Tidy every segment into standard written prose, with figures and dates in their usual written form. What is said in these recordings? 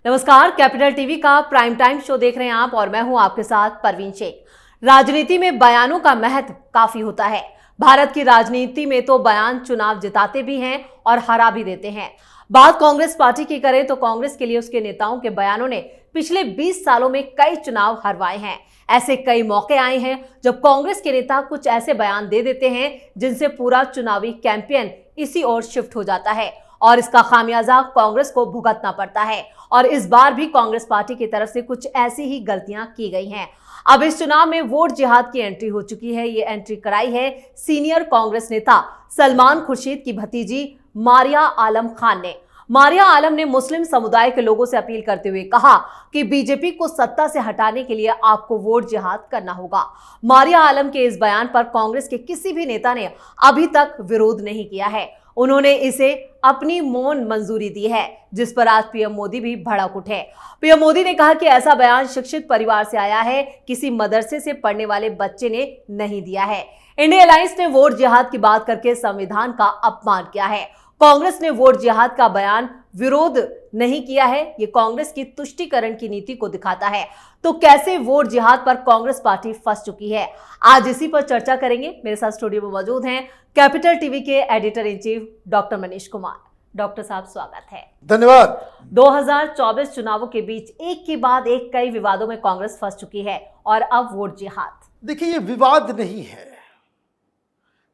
नमस्कार, capital TV का prime time show देख रहे हैं आप और मैं हूं आपके साथ परवीन शेख। राजनीति में बयानों का महत्व काफी होता है। भारत की राजनीति में तो बयान चुनाव जिताते भी हैं और हरा भी देते हैं। बात कांग्रेस पार्टी की करें तो कांग्रेस के लिए उसके नेताओं के बयानों ने पिछले 20 सालों में कई चुनाव हरवाए हैं। ऐसे कई मौके आए हैं जब कांग्रेस के नेता कुछ ऐसे बयान दे देते हैं जिनसे पूरा चुनावी कैंपेन इसी ओर शिफ्ट हो जाता है और इसका खामियाजा कांग्रेस को भुगतना पड़ता है। और इस बार भी कांग्रेस पार्टी की तरफ से कुछ ऐसी ही गलतियां की गई हैं। अब इस चुनाव में वोट जिहाद की एंट्री हो चुकी है। ये एंट्री कराई है सीनियर कांग्रेस नेता सलमान खुर्शीद की भतीजी मारिया आलम खान ने। मारिया आलम ने मुस्लिम समुदाय के लोगों से अपील करते हुए कहा कि बीजेपी को सत्ता से हटाने के लिए आपको वोट जिहाद करना होगा। मारिया आलम के इस बयान पर कांग्रेस के किसी भी नेता ने अभी तक विरोध नहीं किया है। उन्होंने इसे अपनी मौन मंजूरी दी है, जिस पर आज पीएम मोदी भी भड़क उठे। पीएम मोदी ने कहा कि ऐसा बयान शिक्षित परिवार से आया है, किसी मदरसे से पढ़ने वाले बच्चे ने नहीं दिया है। इंडिया अलायंस ने वोट जिहाद की बात करके संविधान का अपमान किया है। कांग्रेस ने वोट जिहाद का बयान विरोध नहीं किया है। ये कांग्रेस की तुष्टीकरण की नीति को दिखाता है। तो कैसे वोट जिहाद पर कांग्रेस पार्टी फंस चुकी है, आज इसी पर चर्चा करेंगे। मेरे साथ स्टूडियो में मौजूद हैं कैपिटल टीवी के editor in chief doctor Manish Kumar. Doctor साहब, स्वागत है। धन्यवाद। 2024 चुनावों के बीच एक के बाद एक कई विवादों में कांग्रेस फंस चुकी है और अब वोट जिहाद। देखिए, ये विवाद नहीं है,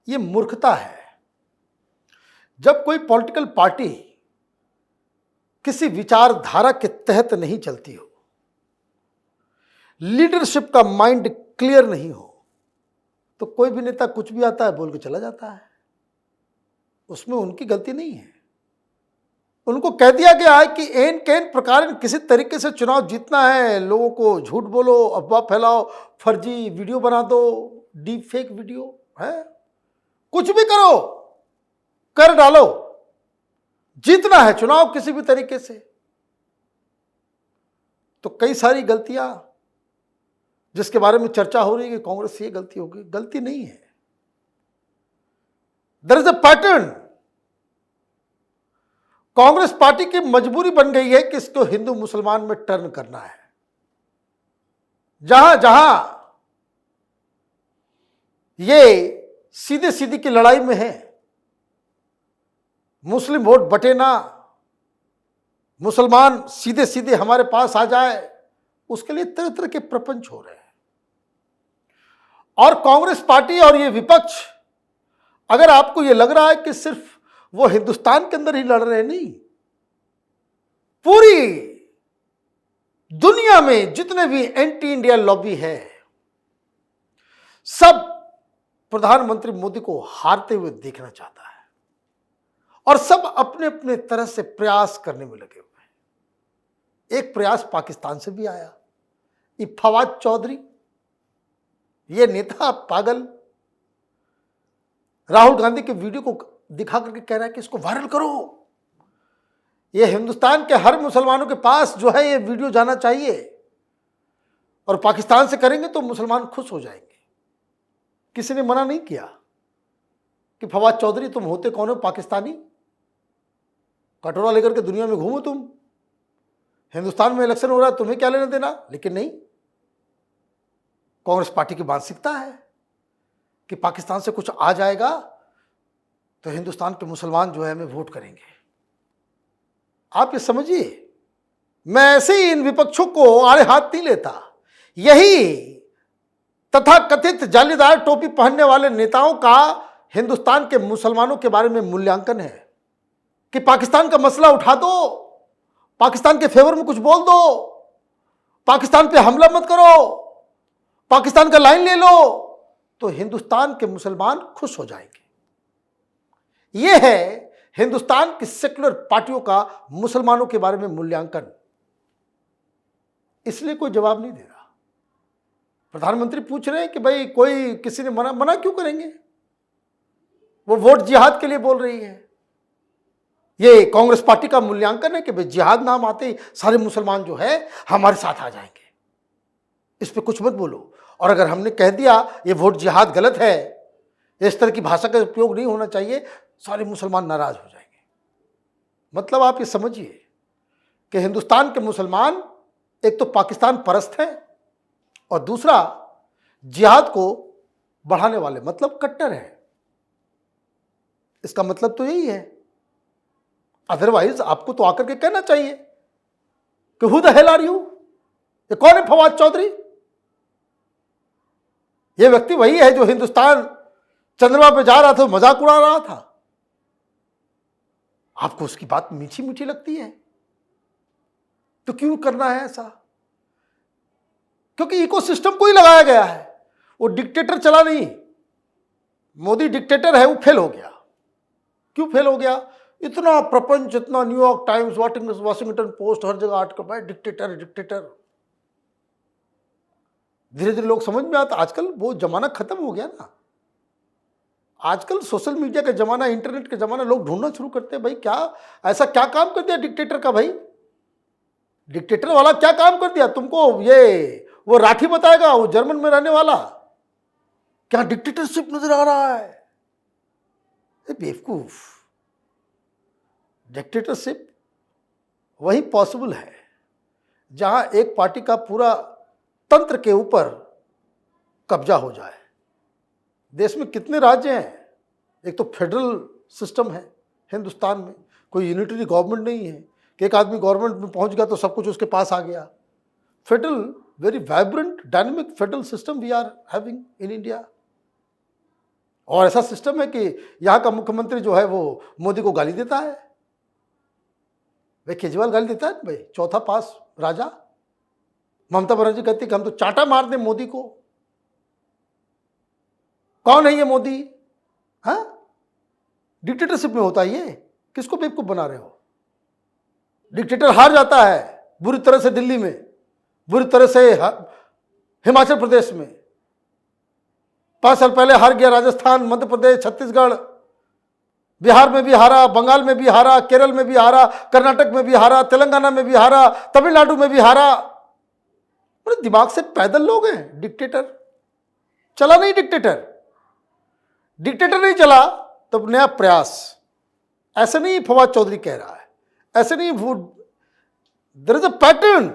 ये मूर्खता है। जब कोई पॉलिटिकल पार्टी किसी विचारधारा के तहत नहीं चलती हो, लीडरशिप का माइंड क्लियर नहीं हो, तो कोई भी नेता कुछ भी आता है बोल के चला जाता है। उसमें उनकी गलती नहीं है। उनको कह दिया गया है कि एन कैन प्रकार किसी तरीके से चुनाव जीतना है, लोगों को झूठ बोलो, अफवाह फैलाओ, फर्जी वीडियो बना दो, डीप फेक वीडियो है, कुछ भी करो, कर डालो, जीतना है चुनाव किसी भी तरीके से। तो कई सारी गलतियां जिसके बारे में चर्चा हो रही है कि कांग्रेस से ये गलती होगी, गलती नहीं है। There is a pattern. Congress party की मजबूरी बन गई है कि इसको हिंदू मुसलमान में टर्न करना है। जहां जहां ये सीधे सीधी की लड़ाई में है, मुस्लिम वोट बटे ना, मुसलमान सीधे सीधे हमारे पास आ जाए, उसके लिए तरह तरह के प्रपंच हो रहे हैं। और कांग्रेस पार्टी और ये विपक्ष, अगर आपको ये लग रहा है कि सिर्फ वो हिंदुस्तान के अंदर ही लड़ रहे हैं, नहीं, पूरी दुनिया में जितने भी एंटी इंडिया लॉबी है, सब प्रधानमंत्री मोदी को हारते हुए देखना चाहता है और सब अपने अपने तरह से प्रयास करने में लगे हुए हैं। एक प्रयास पाकिस्तान से भी आया। ये फवाद चौधरी, ये नेता पागल, राहुल गांधी के वीडियो को दिखा करके कह रहा है कि इसको वायरल करो, ये हिंदुस्तान के हर मुसलमानों के पास जो है ये वीडियो जाना चाहिए, और पाकिस्तान से करेंगे तो मुसलमान खुश हो जाएंगे। किसी ने मना नहीं किया कि फवाद चौधरी तुम होते कौन हो, पाकिस्तानी, कटोरा लेकर के दुनिया में घूमो, तुम हिंदुस्तान में इलेक्शन हो रहा है, तुम्हें क्या लेना देना। लेकिन नहीं, कांग्रेस पार्टी की मानसिकता है कि पाकिस्तान से कुछ आ जाएगा तो हिंदुस्तान के मुसलमान जो है हमें वोट करेंगे। आप ये समझिए, मैं ऐसे ही इन विपक्षों को आड़े हाथ नहीं लेता। यही तथा कथित जालीदार टोपी पहनने वाले नेताओं का हिंदुस्तान के मुसलमानों के बारे में मूल्यांकन है कि पाकिस्तान का मसला उठा दो, पाकिस्तान के फेवर में कुछ बोल दो, पाकिस्तान पे हमला मत करो, पाकिस्तान का लाइन ले लो, तो हिंदुस्तान के मुसलमान खुश हो जाएंगे। यह है हिंदुस्तान की सेक्युलर पार्टियों का मुसलमानों के बारे में मूल्यांकन। इसलिए कोई जवाब नहीं दे रहा। प्रधानमंत्री पूछ रहे हैं कि भाई कोई किसी ने मना क्यों करेंगे, वो वोट जिहाद के लिए बोल रही है। ये कांग्रेस पार्टी का मूल्यांकन है कि भाई जिहाद नाम आते ही सारे मुसलमान जो है हमारे साथ आ जाएंगे, इस पे कुछ मत बोलो। और अगर हमने कह दिया ये वोट जिहाद गलत है, इस तरह की भाषा का उपयोग नहीं होना चाहिए, सारे मुसलमान नाराज हो जाएंगे। मतलब आप ये समझिए कि हिंदुस्तान के मुसलमान एक तो पाकिस्तान परस्त हैं और दूसरा जिहाद को बढ़ाने वाले, मतलब कट्टर हैं। इसका मतलब तो यही है। अदरवाइज आपको तो आकर के कहना चाहिए कि who the hell are you, ये कौन है फवाद चौधरी? ये व्यक्ति वही है जो हिंदुस्तान चंद्रमा पे जा रहा था, मजाक उड़ा रहा था। आपको उसकी बात मीठी मीठी लगती है तो क्यों करना है ऐसा? क्योंकि इकोसिस्टम को ही लगाया गया है। वो डिक्टेटर चला नहीं, मोदी डिक्टेटर है, वो फेल हो गया। क्यों फेल हो गया? इतना प्रपंच, इतना न्यूयॉर्क टाइम्स, वॉशिंगटन पोस्ट, हर जगह आर्टिकल, भाई डिक्टेटर डिक्टेटर। धीरे धीरे लोग समझ में आता। आजकल वो जमाना खत्म हो गया ना। आजकल सोशल मीडिया का जमाना, इंटरनेट का जमाना, लोग ढूंढना शुरू करते हैं भाई क्या ऐसा क्या काम कर दिया डिक्टेटर का? भाई डिक्टेटर वाला क्या काम कर दिया तुमको? ये वो राठी बताएगा, वो जर्मन में रहने वाला, क्या डिक्टेटरशिप नजर आ रहा है? बेवकूफ। डिक्टेटरशिप वही पॉसिबल है जहां एक पार्टी का पूरा तंत्र के ऊपर कब्जा हो जाए। देश में कितने राज्य हैं? एक तो फेडरल सिस्टम है हिंदुस्तान में, कोई यूनिटरी गवर्नमेंट नहीं है कि एक आदमी गवर्नमेंट में पहुंच गया तो सब कुछ उसके पास आ गया। Federal, very vibrant dynamic federal system we are having in India. और ऐसा सिस्टम है कि यहाँ का मुख्यमंत्री जो है वो मोदी को गाली देता है। भाई केजरीवाल गाली देता है भाई, चौथा पास राजा। ममता बनर्जी कहती कि हम तो चांटा मार दें मोदी को। कौन है ये मोदी? हाँ, डिक्टेटरशिप में होता है ये। किसको बेवकूफ बना रहे हो? डिक्टेटर हार जाता है बुरी तरह से दिल्ली में, बुरी तरह से हिमाचल प्रदेश में, 5 साल पहले हार गया राजस्थान, मध्य प्रदेश, छत्तीसगढ़, बिहार में भी हारा, बंगाल में भी हारा, केरल में भी हारा, कर्नाटक में भी हारा, तेलंगाना में भी हारा, तमिलनाडु में भी हारा। बड़े दिमाग से पैदल लोग हैं। डिक्टेटर चला नहीं, डिक्टेटर नहीं चला तब नया प्रयास। ऐसे नहीं फवाद चौधरी कह रहा है, ऐसे नहीं। There is a pattern.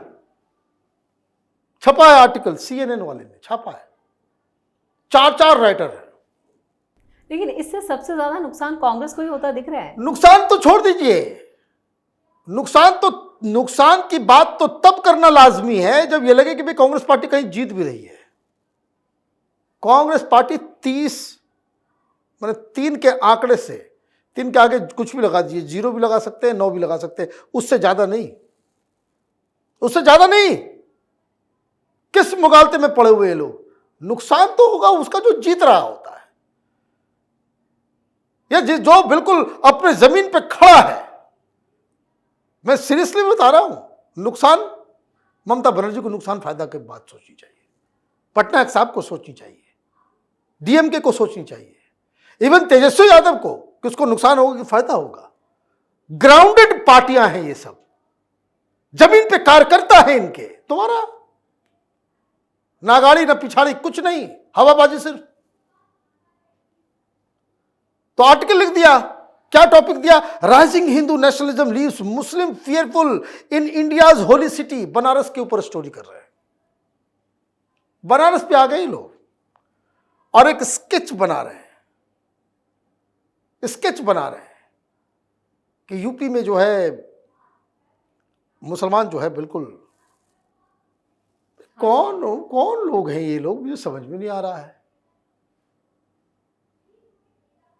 छपा है आर्टिकल, CNN वाले ने छापा है, 4 राइटर है। लेकिन इससे सबसे ज्यादा नुकसान कांग्रेस को ही होता दिख रहा है। नुकसान तो छोड़ दीजिए, नुकसान की बात तो तब करना लाजमी है जब यह लगे कि भाई कांग्रेस पार्टी कहीं जीत भी रही है। कांग्रेस पार्टी 3 के आंकड़े से, 3 के आगे कुछ भी लगा दीजिए, 0 भी लगा सकते हैं, 9 भी लगा सकते हैं, उससे ज्यादा नहीं, उससे ज्यादा नहीं। किस मुगालते में पड़े हुए लोग? नुकसान तो होगा उसका जो जीत रहा होता है, या जो बिल्कुल अपने जमीन पे खड़ा है। मैं सीरियसली बता रहा हूं, नुकसान ममता बनर्जी को नुकसान फायदा की बात सोचनी चाहिए, पटनायक साहब को सोचनी चाहिए, DMK को सोचनी चाहिए, इवन तेजस्वी यादव को कि उसको नुकसान होगा कि फायदा होगा। ग्राउंडेड पार्टियां हैं ये सब, जमीन पे कार्यकर्ता है इनके। तुम्हारा ना गाड़ी ना पिछाड़ी, कुछ नहीं, हवाबाजी सिर्फ। तो आर्टिकल लिख दिया, क्या टॉपिक दिया? Rising Hindu nationalism leaves Muslim fearful in India's holy city. Banaras के ऊपर स्टोरी कर रहे हैं। बनारस पे आ गए लोग और एक स्केच बना रहे हैं, कि यूपी में जो है मुसलमान जो है बिल्कुल, कौन लोग हैं ये लोग, मुझे समझ में नहीं आ रहा है।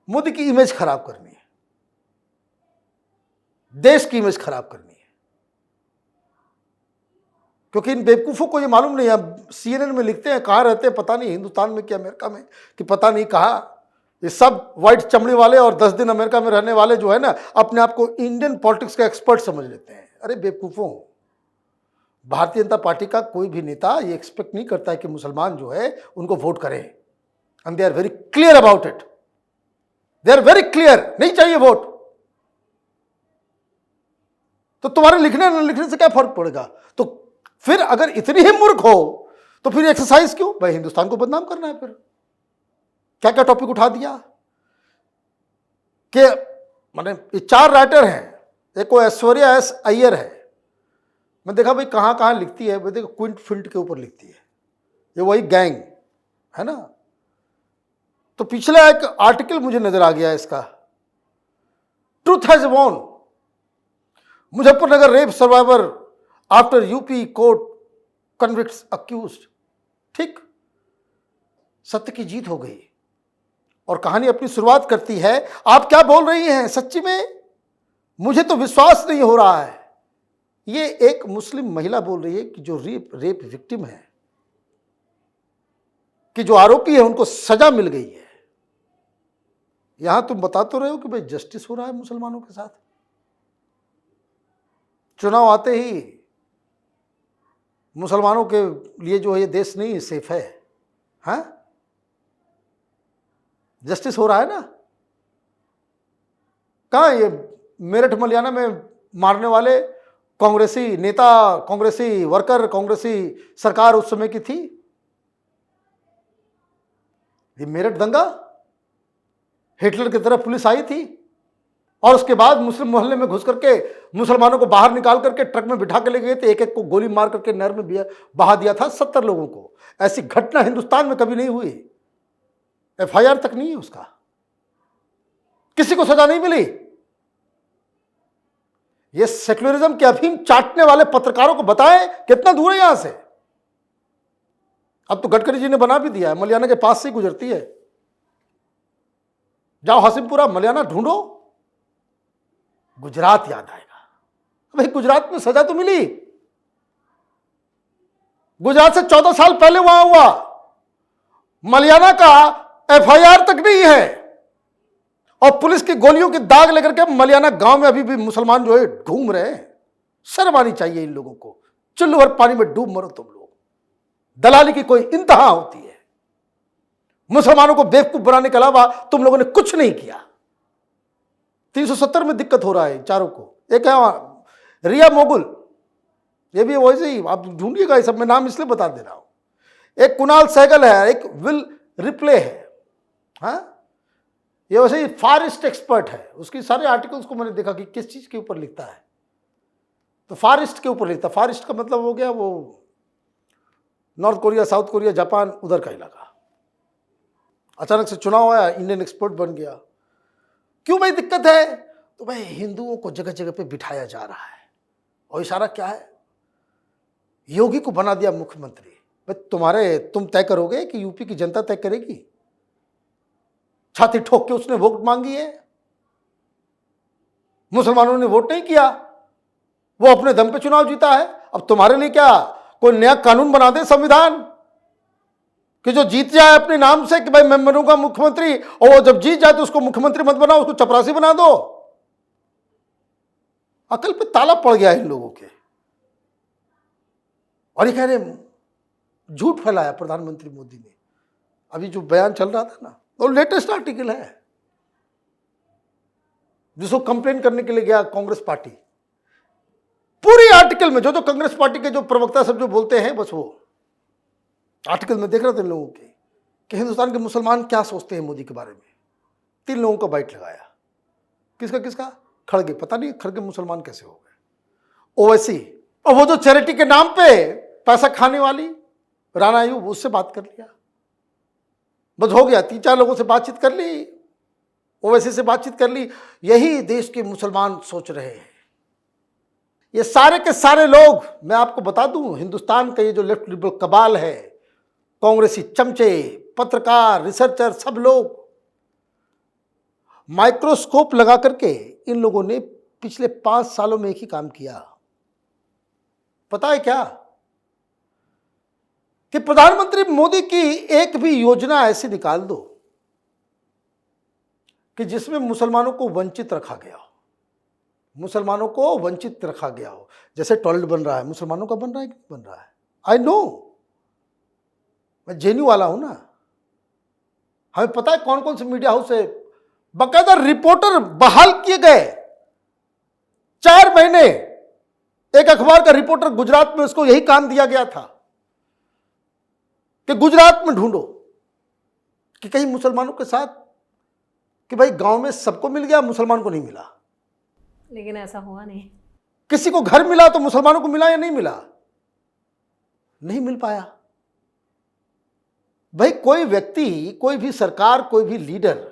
मोदी की इमेज खराब करनी है, देश की इमेज खराब करनी है, क्योंकि इन बेवकूफों को ये मालूम नहीं है। CNN में लिखते हैं, कहाँ रहते हैं पता नहीं, हिंदुस्तान में कि अमेरिका में कि पता नहीं कहाँ। ये सब व्हाइट चमड़ी वाले और 10 दिन अमेरिका में रहने वाले जो है ना, अपने आप को इंडियन पॉलिटिक्स का एक्सपर्ट समझ लेते हैं। अरे बेवकूफों, भारतीय जनता पार्टी का कोई भी नेता ये एक्सपेक्ट नहीं करता है कि मुसलमान जो है उनको वोट करें। And they are very clear about it, they are very clear, नहीं चाहिए वोट। तो तुम्हारे लिखने न लिखने से क्या फर्क पड़ेगा? तो फिर अगर इतनी ही मूर्ख हो तो फिर एक्सरसाइज क्यों? भाई हिंदुस्तान को बदनाम करना है। फिर क्या क्या टॉपिक उठा दिया कि माने ये 4 राइटर हैं, एक वो ऐश्वर्या S. अय्यर है, मैं देखा भाई कहाँ कहाँ लिखती है, मैं देखा क्विंट फिल्ट के ऊपर लिखती है, ये वही गैंग है ना। तो पिछला एक आर्टिकल मुझे नजर आ गया इसका, truth has won, Muzaffarnagar rape survivor after UP court convicts accused. ठीक, सत्य की जीत हो गई और कहानी अपनी शुरुआत करती है, आप क्या बोल रही हैं, सच्ची में मुझे तो विश्वास नहीं हो रहा है। ये एक मुस्लिम महिला बोल रही है कि जो रेप विक्टिम है, कि जो आरोपी है उनको सजा मिल गई है। यहां तुम बता तो रहे हो कि भाई जस्टिस हो रहा है मुसलमानों के साथ। चुनाव आते ही मुसलमानों के लिए जो है ये देश नहीं सेफ है, हाँ? जस्टिस हो रहा है ना। कहां ये मेरठ मलियाना में मारने वाले कांग्रेसी नेता, कांग्रेसी वर्कर, कांग्रेसी सरकार उस समय की थी। ये मेरठ दंगा, हिटलर की तरह पुलिस आई थी और उसके बाद मुस्लिम मोहल्ले में घुस करके मुसलमानों को बाहर निकाल करके ट्रक में बिठा के ले गए थे, एक एक को गोली मार करके नहर में बहा दिया था 70 लोगों को। ऐसी घटना हिंदुस्तान में कभी नहीं हुई, FIR तक नहीं है उसका, किसी को सजा नहीं मिली। ये सेक्युलरिज्म के अफीम चाटने वाले पत्रकारों को बताएं कितना दूर है यहां से। अब तो गडकरी जी ने बना भी दिया है, मलियाना के पास से ही गुजरती है। जाओ हसीमपुरा मलियाना ढूंढो, गुजरात याद आएगा। भाई गुजरात में सजा तो मिली, गुजरात से 14 साल पहले वहां हुआ, मलियाना का FIR तक नहीं है और पुलिस की गोलियों की दाग लेकर के मलियाना गांव में अभी भी मुसलमान जो है घूम रहे हैं। शर्म आनी चाहिए इन लोगों को, चुल्लू भर पानी में डूब मरो तुम लोग। दलाली की कोई इंतहा होती है, मुसलमानों को बेवकूफ बनाने के अलावा तुम लोगों ने कुछ नहीं किया। 370 में दिक्कत हो रहा है चारों को। एक है रिया मोगुल, ये भी वैसे ही, आप ढूंढिएगा, ये सब मैं नाम इसलिए बता दे रहा हूं। एक कुणाल सहगल है, एक विल रिप्ले है, हाँ? ये वैसे ही फार ईस्ट एक्सपर्ट है, उसकी सारे आर्टिकल्स को मैंने देखा कि किस चीज के ऊपर लिखता है, तो फार ईस्ट के ऊपर लिखता। फार ईस्ट का मतलब हो गया वो north Korea, south Korea, Japan, उधर का इलाका। अचानक से चुनाव आया, इंडियन एक्सपर्ट बन गया। क्यों भाई दिक्कत है? तो भाई हिंदुओं को जगह जगह पे बिठाया जा रहा है और इशारा क्या है, योगी को बना दिया मुख्यमंत्री। भाई तुम तय करोगे कि यूपी की जनता तय करेगी? छाती ठोक के उसने वोट मांगी है, मुसलमानों ने वोट नहीं किया, वो अपने दम पे चुनाव जीता है। अब तुम्हारे लिए क्या कोई नया कानून बना दे संविधान कि जो जीत जाए अपने नाम से कि भाई मैं बनूंगा मुख्यमंत्री, और वो जब जीत जाए तो उसको मुख्यमंत्री मत बनाओ, उसको चपरासी बना दो। अकल पे ताला पड़ गया इन लोगों के। और ये कह रहे झूठ फैलाया प्रधानमंत्री मोदी ने। अभी जो बयान चल रहा था ना, वो लेटेस्ट आर्टिकल है जिसको कंप्लेन करने के लिए गया कांग्रेस पार्टी। पूरी आर्टिकल में जो जो कांग्रेस पार्टी के जो प्रवक्ता सब जो बोलते हैं, बस वो आर्टिकल में देख रहे थे लोगों के कि हिंदुस्तान के मुसलमान क्या सोचते हैं मोदी के बारे में। 3 लोगों का बाइट लगाया। किसका किसका? खड़गे, पता नहीं खड़गे मुसलमान कैसे हो गए। ओवैसी, और वो जो चैरिटी के नाम पे पैसा खाने वाली राणा अयूब, उससे बात कर लिया, बस हो गया। 3-4 लोगों से बातचीत कर ली, ओवैसी से बातचीत कर ली। यही देश के मुसलमान सोच रहे हैं। ये सारे के सारे लोग, मैं आपको बता दूं, हिंदुस्तान का ये जो लेफ्ट लिबरल कबाल है, कांग्रेसी चमचे, पत्रकार, रिसर्चर, सब लोग माइक्रोस्कोप लगा करके इन लोगों ने पिछले 5 सालों में एक ही काम किया। पता है क्या? कि प्रधानमंत्री मोदी की एक भी योजना ऐसी निकाल दो कि जिसमें मुसलमानों को वंचित रखा गया हो, मुसलमानों को वंचित रखा गया हो। जैसे टॉयलेट बन रहा है, मुसलमानों का बन रहा है कि नहीं बन रहा है? आई नो, मैं जेएनयू वाला हूं ना, हमें पता है कौन कौन से मीडिया हाउस है। बाकायदा रिपोर्टर बहाल किए गए। 4 महीने एक अखबार का रिपोर्टर गुजरात में, उसको यही काम दिया गया था कि गुजरात में ढूंढो कि कहीं मुसलमानों के साथ, कि भाई गांव में सबको मिल गया, मुसलमान को नहीं मिला। लेकिन ऐसा हुआ नहीं। किसी को घर मिला तो मुसलमानों को मिला या नहीं मिला? नहीं मिल पाया। भाई कोई व्यक्ति, कोई भी सरकार, कोई भी लीडर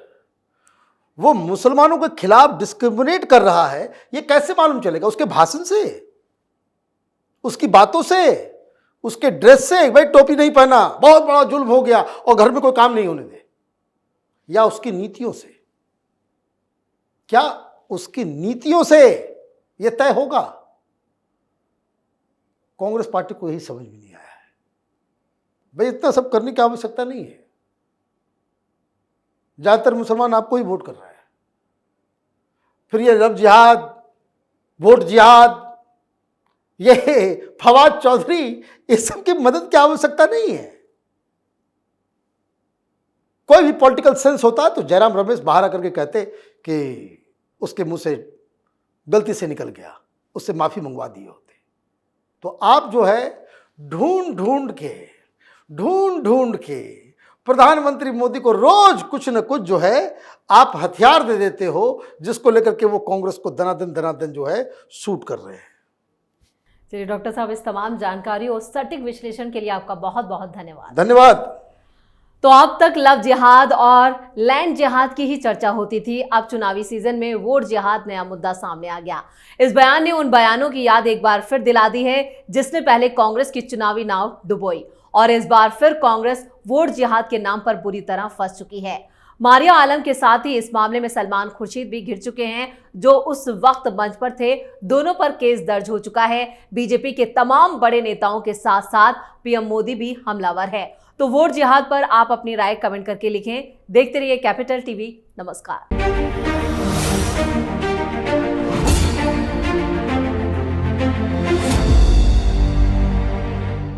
वो मुसलमानों के खिलाफ डिस्क्रिमिनेट कर रहा है, ये कैसे मालूम चलेगा? उसके भाषण से, उसकी बातों से, उसके ड्रेस से। भाई टोपी नहीं पहना, बहुत बड़ा जुल्म हो गया और घर में कोई काम नहीं होने दे, या उसकी नीतियों से? क्या उसकी नीतियों से यह तय होगा? कांग्रेस पार्टी को यही समझ में नहीं आया है। भाई इतना सब करने की आवश्यकता नहीं है। ज्यादातर मुसलमान आपको ही वोट कर रहा है, फिर ये लव जिहाद, वोट जिहाद, ये फवाद चौधरी, इस सब की मदद की आवश्यकता नहीं है। कोई भी पॉलिटिकल सेंस होता तो जयराम रमेश बाहर आकर के कहते कि उसके मुंह से गलती से निकल गया, उससे माफी मंगवा दिए होते। तो आप जो है ढूंढ ढूंढ के प्रधानमंत्री मोदी को रोज कुछ न कुछ जो है आप हथियार दे देते हो, जिसको लेकर के वो कांग्रेस को दनादन जो है शूट कर रहे हैं। चलिए डॉक्टर साहब, इस तमाम जानकारी और सटीक विश्लेषण के लिए आपका बहुत बहुत धन्यवाद। धन्यवाद। तो अब तक लव जिहाद और लैंड जिहाद की ही चर्चा होती थी। अब चुनावी सीजन में वोट जिहाद नया मुद्दा सामने आ गया। इस बयान ने उन बयानों की याद एक बार फिर दिला दी है जिसने पहले कांग्रेस की चुनावी नाव डुबोई, और इस बार फिर कांग्रेस वोट जिहाद के नाम पर बुरी तरह फंस चुकी है। मारिया आलम के साथ ही इस मामले में सलमान खुर्शीद भी घिर चुके हैं, जो उस वक्त मंच पर थे। दोनों पर केस दर्ज हो चुका है। बीजेपी के तमाम बड़े नेताओं के साथ साथ पीएम मोदी भी हमलावर है। तो वोट जिहाद पर आप अपनी राय कमेंट करके लिखें। देखते रहिए कैपिटल टीवी। नमस्कार।